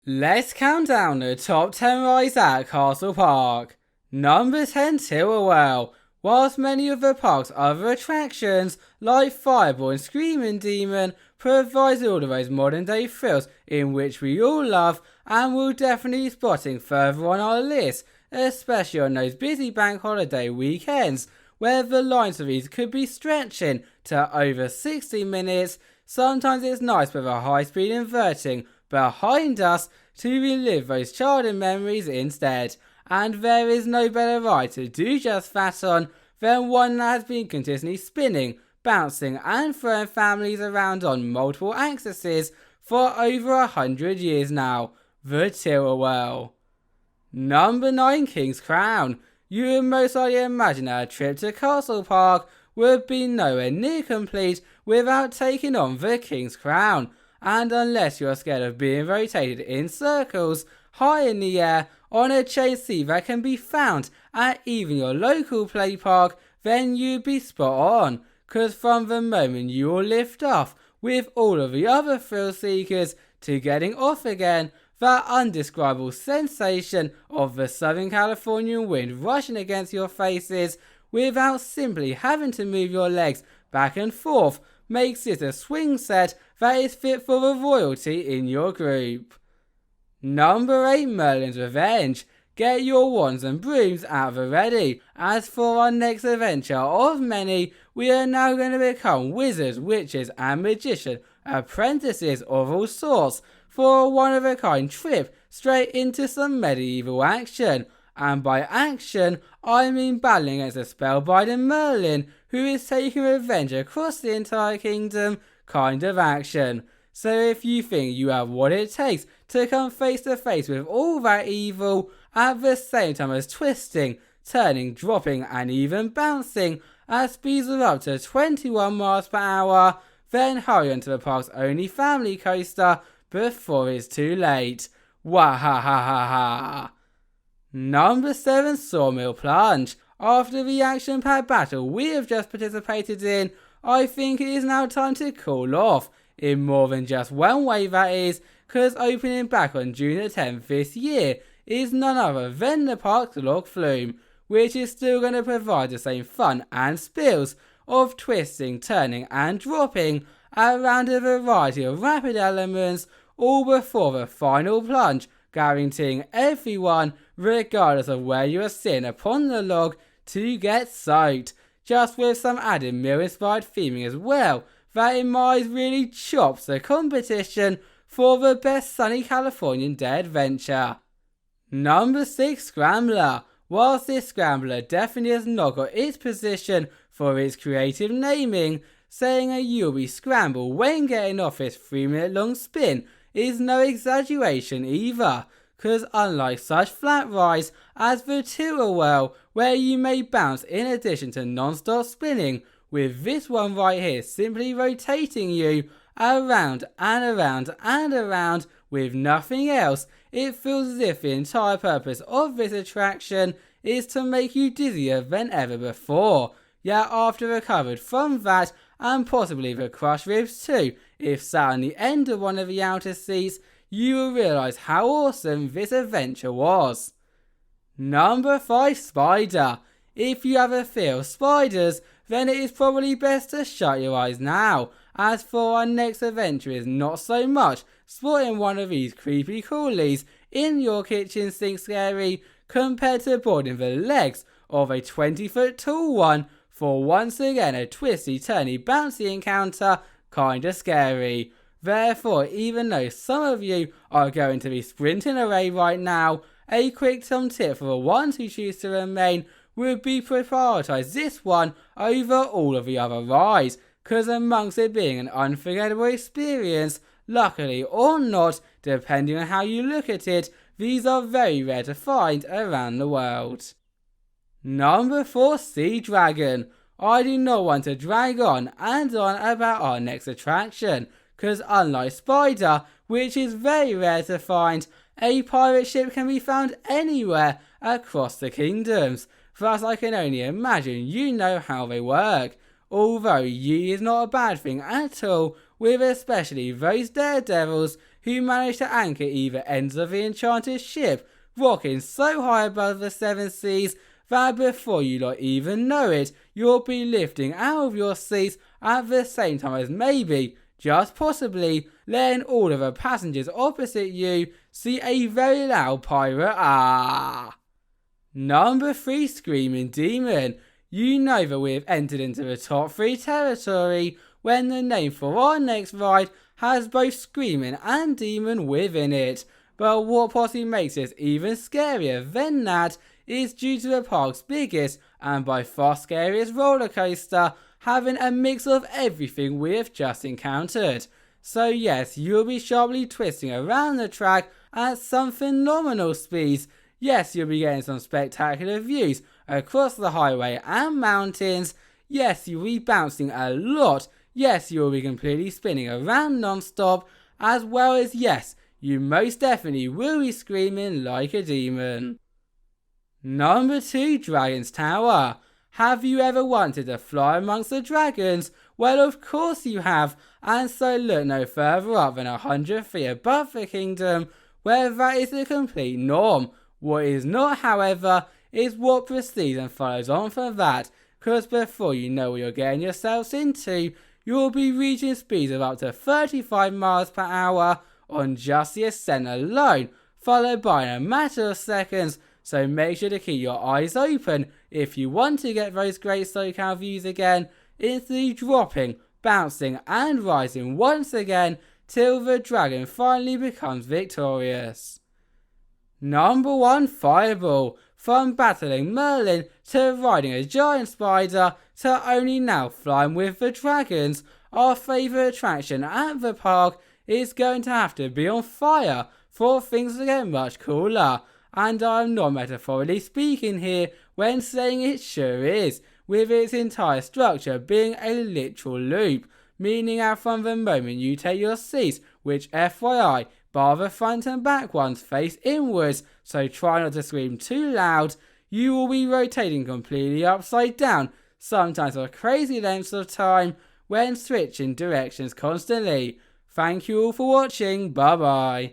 Let's count down the top 10 rides at Castle Park. Number 10, Tilt-A-Whirl. Whilst many of the park's other attractions, like Fireball and Screamin Demon, provides all of those modern day thrills in which we all love and will definitely be spotting further on our list, especially on those busy bank holiday weekends, where the lines for these could be stretching to over 60 minutes. Sometimes it's nice with a high speed inverting behind us to relive those childhood memories instead, and there is no better ride to do just that on than one that has been consistently spinning, bouncing and throwing families around on multiple axes for over 100 years now, the Tilt-A-Whirl. Number 9, King's Crown. You would most likely imagine that a trip to Castle Park would be nowhere near complete without taking on the King's Crown, and unless you're scared of being rotated in circles high in the air on a chain seat that can be found at even your local play park, then you'd be spot on, cause from the moment you will lift off with all of the other thrill seekers to getting off again, that undescribable sensation of the Southern Californian wind rushing against your faces without simply having to move your legs back and forth makes it a swing set that is fit for the royalty in your group. Number 8, Merlin's Revenge. Get your wands and brooms out the ready, as for our next adventure of many, we are now going to become wizards, witches and magician apprentices of all sorts for a one-of-a-kind trip straight into some medieval action. And by action, I mean battling against a spellbinding Merlin who is taking revenge across the entire kingdom kind of action. So if you think you have what it takes to come face to face with all that evil, at the same time as twisting, turning, dropping and even bouncing at speeds of up to 21 miles per hour, then hurry onto the park's only family coaster before it's too late. Wahahaha. Number 7, Mill Plunge. After the action-packed battle we have just participated in, I think it is now time to cool off, in more than just one way that is, cause opening back on June the 10th this year is none other than the park's log flume, which is still going to provide the same fun and spills of twisting, turning and dropping around a variety of rapid elements, all before the final plunge, guaranteeing everyone, regardless of where you are sitting upon the log, to get soaked, just with some added Mill-inspired theming as well, that in my eyes really chops the competition for the best sunny Californian day adventure. Number 6, Scrambler. Whilst this Scrambler definitely has not got its position for its creative naming, saying a you'll be scramble when getting off its 3-minute long spin is no exaggeration either, cause unlike such flat rides as the Tilt-A-Whirl where you may bounce in addition to non-stop spinning, with this one right here simply rotating you around and around and around with nothing else, it feels as if the entire purpose of this attraction is to make you dizzier than ever before. Yet after recovered from that, and possibly the crushed ribs too, if sat on the end of one of the outer seats, you will realise how awesome this adventure was. Number 5, Spider. If you have a fear of spiders, then it is probably best to shut your eyes now, as for our next adventure is not so much spotting one of these creepy crawlies in your kitchen sink scary, compared to boarding the legs of a 20-foot tall one for once again a twisty, turny, bouncy encounter kinda scary. Therefore, even though some of you are going to be sprinting away right now, a quick tip for the ones who choose to remain would be to prioritise this one over all of the other rides, cause amongst it being an unforgettable experience, luckily or not, depending on how you look at it, these are very rare to find around the world. Number 4, Sea Dragon. I do not want to drag on and on about our next attraction, cause unlike Spider, which is very rare to find, a pirate ship can be found anywhere across the kingdoms. Thus I can only imagine you know how they work. Although ye is not a bad thing at all, with especially those daredevils who managed to anchor either ends of the enchanted ship, rocking so high above the seven seas that before you lot even know it, you'll be lifting out of your seats at the same time as maybe, just possibly, letting all of the passengers opposite you see a very loud pirate ah. Number 3, Screamin Demon. You know that we've entered into the top 3 territory when the name for our next ride has both Screamin and Demon within it. But what possibly makes this even scarier than that is due to the park's biggest and by far scariest roller coaster having a mix of everything we have just encountered. So yes, you'll be sharply twisting around the track at some phenomenal speeds. Yes, you'll be getting some spectacular views across the highway and mountains. Yes, you'll be bouncing a lot. Yes, you'll be completely spinning around non-stop, as well as yes, you most definitely will be screaming like a demon. Number 2, Dragon's Tower. Have you ever wanted to fly amongst the dragons? Well, of course you have, and so look no further up than 100 feet above the kingdom, where that is the complete norm. What is not, however, is what precedes and follows on from that, because before you know what you're getting yourselves into, you'll be reaching speeds of up to 35 miles per hour on just the ascent alone, followed by in a matter of seconds, so make sure to keep your eyes open if you want to get those great SoCal views again, instantly dropping, bouncing and rising once again till the dragon finally becomes victorious. Number 1, Fireball. From battling Merlin to riding a giant spider to only now flying with the dragons, our favourite attraction at the park is going to have to be on fire for things to get much cooler. And I'm not metaphorically speaking here when saying it sure is, with its entire structure being a literal loop, meaning that from the moment you take your seats, which FYI, bar the front and back ones face inwards, so try not to scream too loud, you will be rotating completely upside down, sometimes for crazy lengths of time, when switching directions constantly. Thank you all for watching, bye bye.